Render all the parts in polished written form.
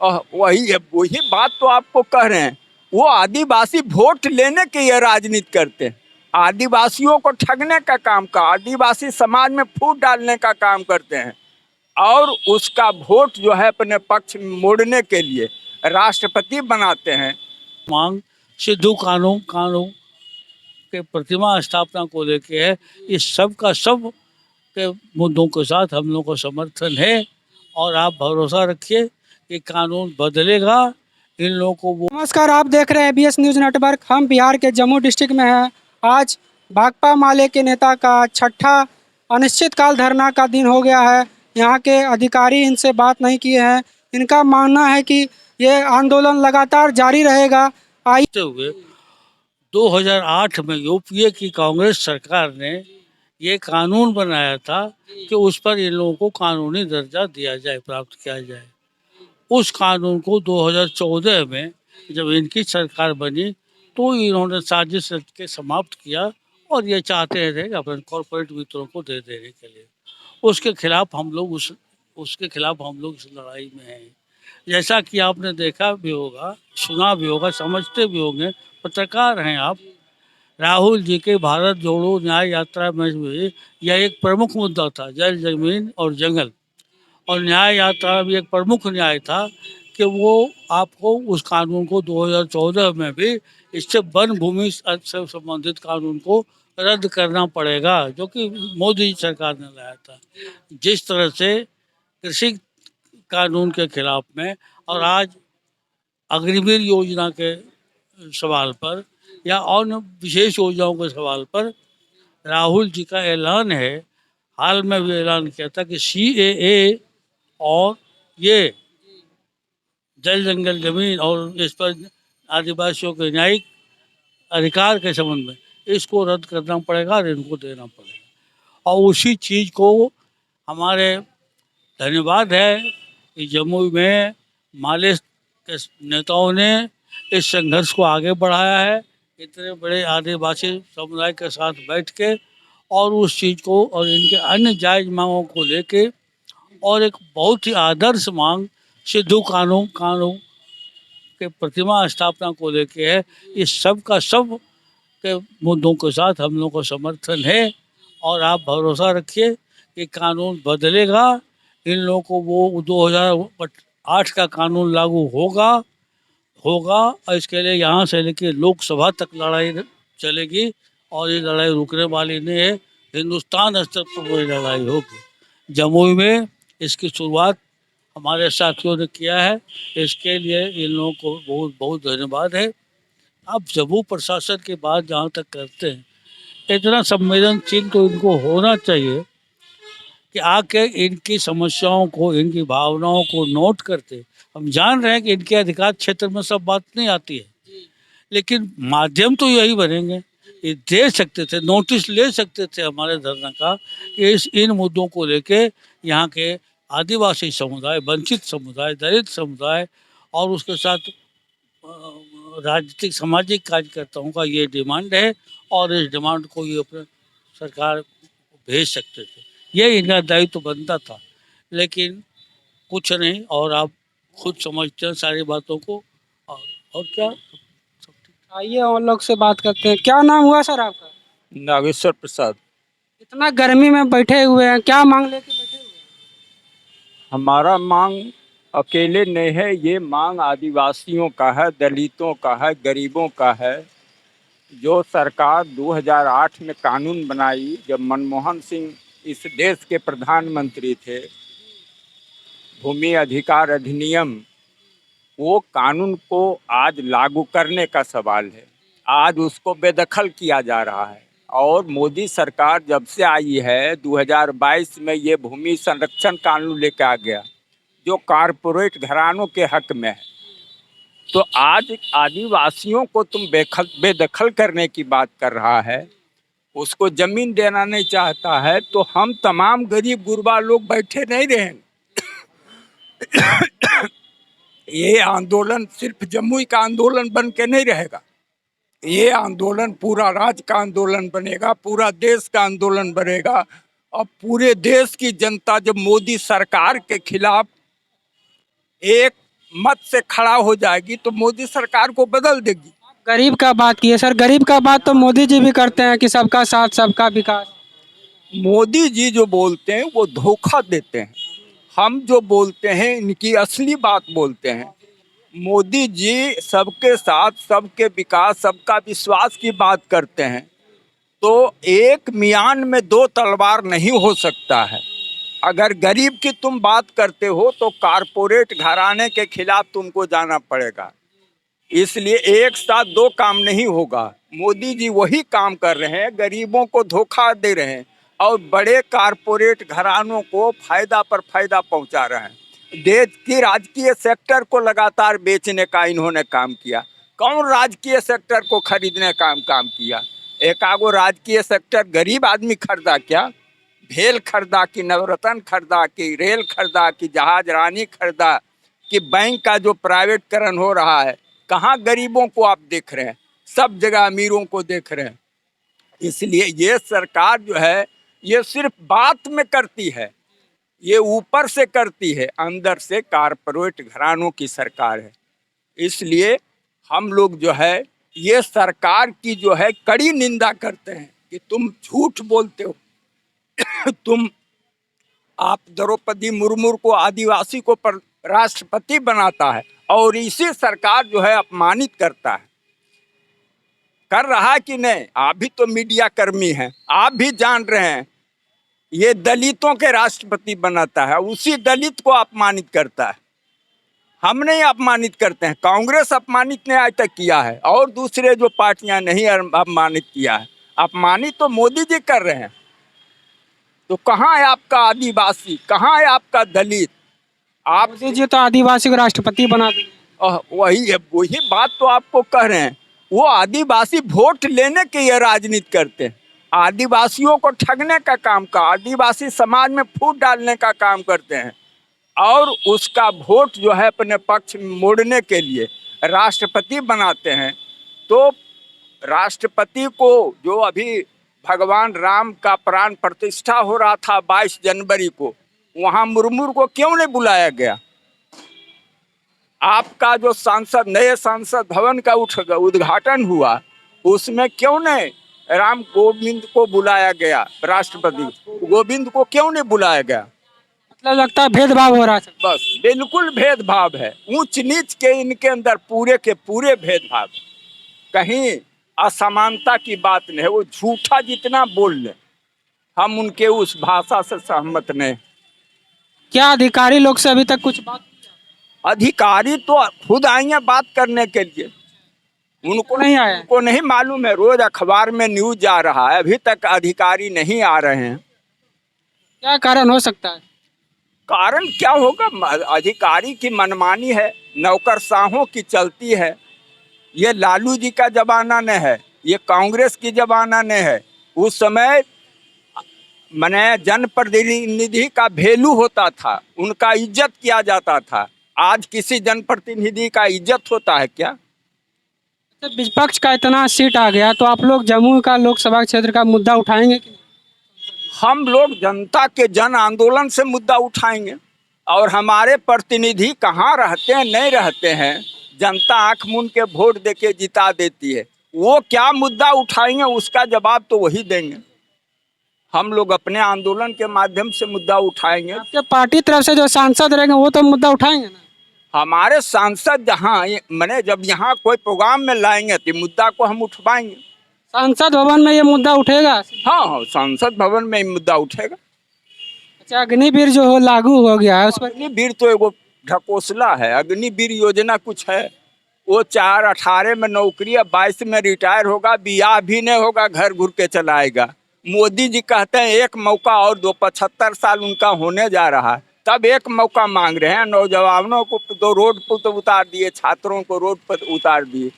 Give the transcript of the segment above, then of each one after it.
वही वही बात तो आपको कह रहे हैं। वो आदिवासी वोट लेने के लिए राजनीति करते हैं, आदिवासियों को ठगने का काम का, आदिवासी समाज में फूट डालने का काम करते हैं, और उसका वोट जो है अपने पक्ष में मोड़ने के लिए राष्ट्रपति बनाते हैं। मांग सिद्धू कानून कानून के प्रतिमा स्थापना को लेके है। इस सब का सब के मुद्दों के साथ हम लोग को समर्थन है और आप भरोसा रखिए कि कानून बदलेगा। इन लोगों को वो नमस्कार, आप देख रहे हैं बीएस न्यूज़ नेटवर्क। हम बिहार के जम्मू डिस्ट्रिक्ट में हैं। आज भाकपा माले के नेता का छठा अनिश्चितकाल धरना का दिन हो गया है। यहाँ के अधिकारी इनसे बात नहीं किए हैं। इनका मानना है कि ये आंदोलन लगातार जारी रहेगा। करते हुए 2008 में यूपीए की कांग्रेस सरकार ने ये कानून बनाया था कि उस पर इन लोगों को कानूनी दर्जा दिया जाए, प्राप्त किया जाए। उस कानून को 2014 में जब इनकी सरकार बनी तो इन्होंने साजिश रच के समाप्त किया और ये चाहते थे कि अपने कॉरपोरेट मित्रों को दे देने के लिए। उसके खिलाफ हम लोग उसके खिलाफ हम लोग इस लड़ाई में हैं। जैसा कि आपने देखा भी होगा, सुना भी होगा, समझते भी होंगे, पत्रकार हैं आप। राहुल जी के भारत जोड़ो न्याय यात्रा में भी यह एक प्रमुख मुद्दा था, जल जमीन और जंगल। और न्याय यात्रा भी एक प्रमुख न्याय था कि वो आपको उस कानून को 2014 में भी इससे वन भूमि से संबंधित कानून को रद्द करना पड़ेगा, जो कि मोदी सरकार ने लाया था। जिस तरह से कृषि कानून के खिलाफ में और आज अग्निवीर योजना के सवाल पर या अन्य विशेष योजनाओं के सवाल पर राहुल जी का ऐलान है, हाल में भी ऐलान किया था कि CAA और ये जल जंगल जमीन और इस पर आदिवासियों के न्यायिक अधिकार के संबंध में इसको रद्द करना पड़ेगा और इनको देना पड़ेगा। और उसी चीज़ को हमारे धन्यवाद है कि जम्मू में माले के नेताओं ने इस संघर्ष को आगे बढ़ाया है, इतने बड़े आदिवासी समुदाय के साथ बैठ के, और उस चीज़ को और इनके अन्य जायज़ मांगों को लेके, और एक बहुत ही आदर्श मांग सिद्धू कानून के प्रतिमा स्थापना को लेके है। इस सब का सब के मुद्दों के साथ हम लोग को समर्थन है और आप भरोसा रखिए कि कानून बदलेगा। इन लोगों को वो 2008 का कानून लागू होगा और इसके लिए यहाँ से लेकर लोकसभा तक लड़ाई चलेगी और ये लड़ाई रुकने वाली नहीं है। हिंदुस्तान स्तर पर वो लड़ाई होगी। जमुई में इसकी शुरुआत हमारे साथियों ने किया है, इसके लिए इन लोगों को बहुत बहुत धन्यवाद है। आप जम्मू प्रशासन की बात जहाँ तक करते हैं, इतना संवेदनशील तो इनको होना चाहिए कि आके इनकी समस्याओं को, इनकी भावनाओं को नोट करते। हम जान रहे हैं कि इनके अधिकार क्षेत्र में सब बात नहीं आती है, लेकिन माध्यम तो यही बनेंगे। ये दे सकते थे, नोटिस ले सकते थे हमारे धरना का कि इन मुद्दों को लेके यहाँ के आदिवासी समुदाय, वंचित समुदाय, दलित समुदाय और उसके साथ राजनीतिक सामाजिक कार्यकर्ताओं का ये डिमांड है और इस डिमांड को ये अपने सरकार को भेज सकते थे। ये इनका दायित्व बनता था, लेकिन कुछ नहीं। और आप खुद समझते हैं सारी बातों को। और क्या, आइए और लोग से बात करते हैं। क्या नाम हुआ सर आपका? नागेश्वर प्रसाद। इतना गर्मी में बैठे हुए हैं, क्या मांग लेके बैठे हुए हैं? हमारा मांग अकेले नहीं है, ये मांग आदिवासियों का है, दलितों का है, गरीबों का है। जो सरकार 2008 में कानून बनाई, जब मनमोहन सिंह इस देश के प्रधानमंत्री थे, भूमि अधिकार अधिनियम, वो कानून को आज लागू करने का सवाल है। आज उसको बेदखल किया जा रहा है। और मोदी सरकार जब से आई है 2022 में, ये भूमि संरक्षण कानून लेकर आ गया जो कारपोरेट घरानों के हक में है। तो आज आदिवासियों को तुम बेदखल करने की बात कर रहा है, उसको जमीन देना नहीं चाहता है, तो हम तमाम गरीब गुरबा लोग बैठे नहीं रहेंगे। ये आंदोलन सिर्फ जमुई का आंदोलन बन के नहीं रहेगा, ये आंदोलन पूरा राज्य का आंदोलन बनेगा, पूरा देश का आंदोलन बनेगा। और पूरे देश की जनता जब मोदी सरकार के खिलाफ एक मत से खड़ा हो जाएगी तो मोदी सरकार को बदल देगी। गरीब का बात की है सर, गरीब का बात तो मोदी जी भी करते हैं कि सबका साथ सबका विकास। मोदी जी जो बोलते हैं वो धोखा देते हैं, हम जो बोलते हैं इनकी असली बात बोलते हैं। मोदी जी सबके साथ सबके विकास सबका विश्वास की बात करते हैं, तो एक मियान में दो तलवार नहीं हो सकता है। अगर गरीब की तुम बात करते हो तो कारपोरेट घराने के खिलाफ तुमको जाना पड़ेगा, इसलिए एक साथ दो काम नहीं होगा। मोदी जी वही काम कर रहे हैं, गरीबों को धोखा दे रहे हैं और बड़े कारपोरेट घरानों को फायदा पर फायदा पहुंचा रहे हैं। देश की राजकीय सेक्टर को लगातार बेचने का इन्होंने काम किया। कौन राजकीय सेक्टर को खरीदने का काम किया? एकागो राजकीय सेक्टर गरीब आदमी खरीदा क्या? भेल खरीदा कि नवरत्न खरीदा कि रेल खरीदा कि जहाज रानी खरीदा कि बैंक का जो प्राइवेटकरण हो रहा है, कहाँ गरीबों को आप देख रहे हैं? सब जगह अमीरों को देख रहे हैं। इसलिए ये सरकार जो है ये सिर्फ बात में करती है, ये ऊपर से करती है, अंदर से कारपोरेट घरानों की सरकार है। इसलिए हम लोग जो है ये सरकार की जो है कड़ी निंदा करते हैं कि तुम झूठ बोलते हो। तुम आप द्रौपदी मुर्मू को आदिवासी को राष्ट्रपति बनाता है और इसी सरकार जो है अपमानित करता है। कर रहा है कि नहीं? आप भी तो मीडिया कर्मी हैं, आप भी जान रहे हैं ये दलितों के राष्ट्रपति बनाता है, उसी दलित को अपमानित करता है। हम नहीं अपमानित करते हैं, कांग्रेस अपमानित नहीं आज तक किया है और दूसरे जो पार्टियां नहीं अपमानित किया है। अपमानित तो मोदी जी कर रहे हैं। तो कहाँ है आपका आदिवासी, कहाँ है आपका दलित? आप मोदी जी तो आदिवासी को राष्ट्रपति बना दिए। वही बात तो आपको कह रहे हैं। वो आदिवासी वोट लेने के लिए राजनीति करते हैं, आदिवासियों को ठगने का काम का, आदिवासी समाज में फूट डालने का काम करते हैं और उसका वोट जो है अपने पक्ष में मोड़ने के लिए राष्ट्रपति बनाते हैं। तो राष्ट्रपति को जो अभी भगवान राम का प्राण प्रतिष्ठा हो रहा था 22 जनवरी को, वहाँ मुर्मू को क्यों नहीं बुलाया गया? आपका जो सांसद नए सांसद भवन का उद्घाटन हुआ उसमें क्यों नहीं राम गोविंद को बुलाया गया? राष्ट्रपति गोविंद को क्यों नहीं बुलाया गया? मतलब लगता है भेदभाव हो रहा है। बस बिल्कुल भेदभाव है, ऊंच नीच के इनके अंदर पूरे के पूरे भेदभाव, कहीं असमानता की बात नहीं है। वो झूठा जितना बोल ले, हम उनके उस भाषा से सहमत नहीं। क्या अधिकारी लोग से अभी तक कुछ बात? अधिकारी तो खुद आई हैं बात करने के लिए, उनको नहीं आया? उनको नहीं मालूम है। रोज अखबार में न्यूज आ रहा है, अभी तक अधिकारी नहीं आ रहे हैं। क्या कारण हो सकता है? कारण क्या होगा? अधिकारी की मनमानी है, नौकरशाहों की चलती है। ये लालू जी का जमाना नहीं है, ये कांग्रेस की जमाना नहीं है। उस समय मने जनप्रतिनिधि का वैल्यू होता था, उनका इज्जत किया जाता था। आज किसी जनप्रतिनिधि का इज्जत होता है क्या? तो विपक्ष का इतना सीट आ गया तो आप लोग जम्मू का लोकसभा क्षेत्र का मुद्दा उठाएंगे कि नहीं? हम लोग जनता के जन आंदोलन से मुद्दा उठाएंगे और हमारे प्रतिनिधि कहाँ रहते हैं नहीं रहते हैं, जनता आंख मूंद के वोट देके जिता देती है। वो क्या मुद्दा उठाएंगे उसका जवाब तो वही देंगे। हम लोग अपने आंदोलन के माध्यम से मुद्दा उठाएंगे। आपके पार्टी तरफ से जो सांसद रहेंगे वो तो मुद्दा उठाएंगे ना? हमारे सांसद जहाँ मैंने जब यहाँ कोई प्रोग्राम में लाएंगे तो मुद्दा को हम उठवाएंगे। संसद भवन में ये मुद्दा उठेगा? हाँ, संसद भवन में मुद्दा उठेगा। अच्छा, अग्निवीर जो हो लागू हो गया है उस पर? अग्निवीर तो एगो ढकोसला है। अग्निवीर योजना कुछ है, वो 4-18 में नौकरी है, 22 में रिटायर होगा, बियाह भी नहीं होगा, घर घुर के चलाएगा। मोदी जी कहते हैं एक मौका और दो, 75 साल उनका होने जा रहा है, तब एक मौका मांग रहे हैं। नौजवानों को तो रोड पर तो उतार दिए, छात्रों को रोड पर उतार दिए।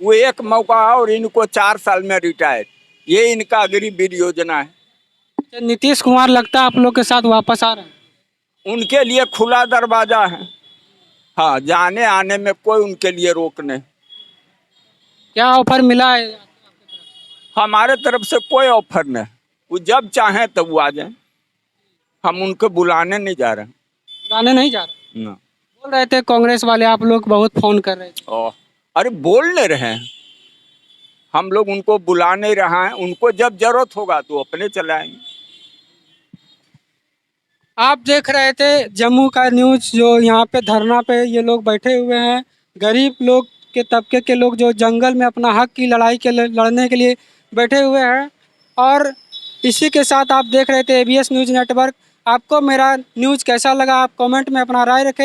वो एक मौका और इनको 4 साल में रिटायर, ये इनका अग्निवीर योजना है। नीतीश कुमार लगता है आप लोग के साथ वापस आ रहे हैं? उनके लिए खुला दरवाजा है, हाँ, जाने आने में कोई उनके लिए रोक नहीं। क्या ऑफर मिला है? हमारे तरफ से कोई ऑफर नहीं, वो जब चाहें तब वो आ जाएं। हम उनको बुलाने नहीं जा रहे हैं। बुलाने नहीं जा रहे? ना। बोल रहे थे कांग्रेस वाले, आप लोग बहुत फोन कर रहे थे। और अरे बोल नहीं रहे हैं, हम लोग उनको बुला नहीं रहा है, उनको जब जरूरत होगा तो अपने चलाएंगे। आप देख रहे थे जम्मू का न्यूज़, जो यहाँ पे धरना पे ये लोग बैठे हुए हैं, गरीब लोग के तबके के लोग जो जंगल में अपना हक की लड़ाई के लड़ने के लिए बैठे हुए हैं। और इसी के साथ आप देख रहे थे एबीएस न्यूज़ नेटवर्क। आपको मेरा न्यूज़ कैसा लगा, आप कमेंट में अपना राय रखें।